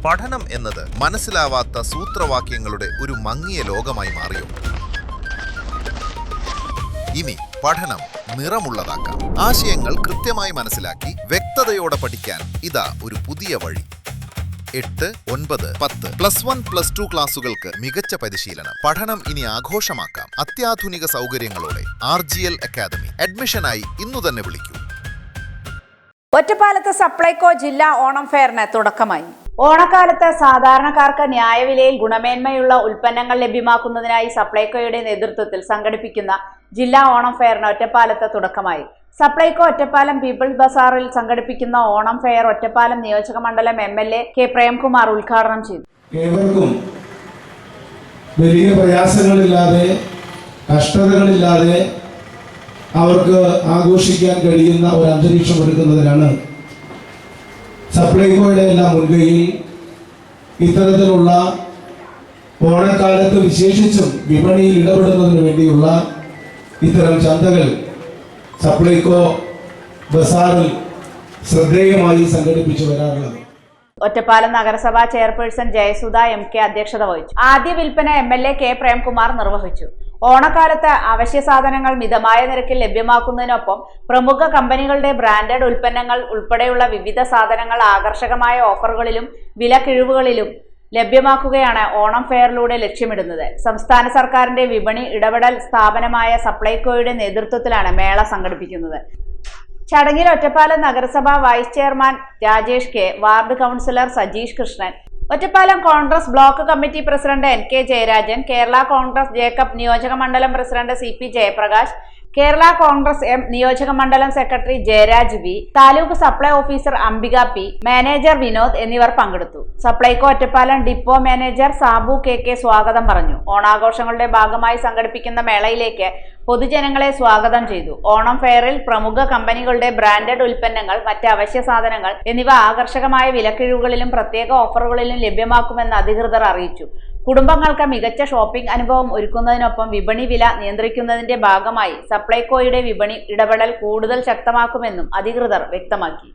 പഠനം എന്നത് മനസ്സിലാവാത്ത സൂത്രവാക്യങ്ങളുടെ ഒരു മങ്ങിയ ലോകമായി മാറിയോ? ഇനി പഠനം നിറമുള്ളതാക്കാം. ആശയങ്ങൾ കൃത്യമായി മനസ്സിലാക്കി വ്യക്തതയോടെ പഠിക്കാൻ ഇതാ ഒരു പുതിയ വഴി. 8, 9, 10 +1, +2 ക്ലാസുകൾക്ക് മികച്ച പരിശീലനം. പഠനം ഇനി ആഘോഷമാക്കാം. അത്യാധുനിക സൗകര്യങ്ങളോടെ RGL അക്കാദമി. അഡ്മിഷനായി ഇന്നു തന്നെ വിളിക്കൂ. ഒറ്റപ്പാലത്ത് സപ്ലൈകോ ജില്ലാ ഓണം ഫെയറിന് തുടക്കമായി. ഓണക്കാലത്ത് സാധാരണക്കാർക്ക് ന്യായവിലയിൽ ഗുണമേന്മയുള്ള ഉൽപ്പന്നങ്ങൾ ലഭ്യമാക്കുന്നതിനായി സപ്ലൈകോയുടെ നേതൃത്വത്തിൽ സംഘടിപ്പിക്കുന്ന ജില്ലാ ഓണം ഫെയറിന് ഒറ്റപ്പാലത്ത് തുടക്കമായി. സപ്ലൈകോ ഒറ്റപ്പാലം പീപ്പിൾസ് ബസാറിൽ സംഘടിപ്പിക്കുന്ന ഓണം ഫെയർ ഒറ്റപ്പാലം നിയോജക മണ്ഡലം MLA കെ പ്രേംകുമാർ ഉദ്ഘാടനം ചെയ്തു. ഏവർക്കും വലിയ പ്രയാസങ്ങളില്ലാതെ കഷ്ടതകളില്ലാതെ അവർക്ക് ആഘോഷിക്കാൻ കഴിയുന്ന ഒരു അന്തരീക്ഷം ഒരുക്കുന്നതിനാണ് സപ്ലൈകോയുടെ എല്ലാം മുൻകൈയിൽ ഇത്തരത്തിലുള്ള ഓണക്കാലത്ത് വിശേഷിച്ചും വിപണിയിൽ ഇടപെടുന്നതിന് വേണ്ടിയുള്ള ഇത്തരം ചന്തകൾ സപ്ലൈകോ ബസാറിൽ ശ്രദ്ധേയമായി സംഘടിപ്പിച്ചു വരാറുള്ളത്. ഒറ്റപ്പാലം നഗരസഭാ ചെയർപേഴ്സൺ ജയസുധ MK അധ്യക്ഷത വഹിച്ചു. ആദ്യ വിൽപ്പന MLA കെ പ്രേംകുമാർ നിർവഹിച്ചു. ഓണക്കാലത്ത് അവശ്യ സാധനങ്ങൾ മിതമായ നിരക്കിൽ ലഭ്യമാക്കുന്നതിനൊപ്പം പ്രമുഖ കമ്പനികളുടെ ബ്രാൻഡഡ് ഉൽപ്പന്നങ്ങൾ ഉൾപ്പെടെയുള്ള വിവിധ സാധനങ്ങൾ ആകർഷകമായ ഓഫറുകളിലും വിലക്കിഴിവുകളിലും ലഭ്യമാക്കുകയാണ് ഓണം ഫെയറിലൂടെ ലക്ഷ്യമിടുന്നത്. സംസ്ഥാന സർക്കാരിന്റെ വിപണി ഇടപെടൽ സ്ഥാപനമായ സപ്ലൈകോയുടെ നേതൃത്വത്തിലാണ് മേള സംഘടിപ്പിക്കുന്നത്. ചടങ്ങിൽ ഒറ്റപ്പാലം നഗരസഭ vice chairman Rajesh K, ward councillor Sajeesh Krishnan, Ottapalam Congress block committee president NK Jayarajan, Kerala Congress Jacob നിയോജക മണ്ഡലം president CP Jayaprakash, Kerala Congress M നിയോജക മണ്ഡലം secretary Jayaraj V, taluk supply officer Ambika P, manager Vinod എന്നിവർ പങ്കെടുത്തു. Supplyco Ottapalam depot manager Sabu KK സ്വാഗതം പറഞ്ഞു. ഓണാഘോഷങ്ങളുടെ ഭാഗമായി സംഘടിപ്പിക്കുന്ന മേളയിലേക്ക് പൊതുജനങ്ങളെ സ്വാഗതം ചെയ്തു. ഓണം ഫെയറിൽ പ്രമുഖ കമ്പനികളുടെ ബ്രാൻഡഡ് ഉൽപ്പന്നങ്ങൾ, മറ്റ് അവശ്യ സാധനങ്ങൾ എന്നിവ ആകർഷകമായ വിലക്കിഴിവുകളിലും പ്രത്യേക ഓഫറുകളിലും ലഭ്യമാക്കുമെന്ന് അധികൃതർ അറിയിച്ചു. കുടുംബങ്ങൾക്ക് മികച്ച ഷോപ്പിംഗ് അനുഭവം ഒരുക്കുന്നതിനൊപ്പം വിപണി വില നിയന്ത്രിക്കുന്നതിന്റെ ഭാഗമായി സപ്ലൈകോയുടെ വിപണി ഇടപെടൽ കൂടുതൽ ശക്തമാക്കുമെന്നും അധികൃതർ വ്യക്തമാക്കി.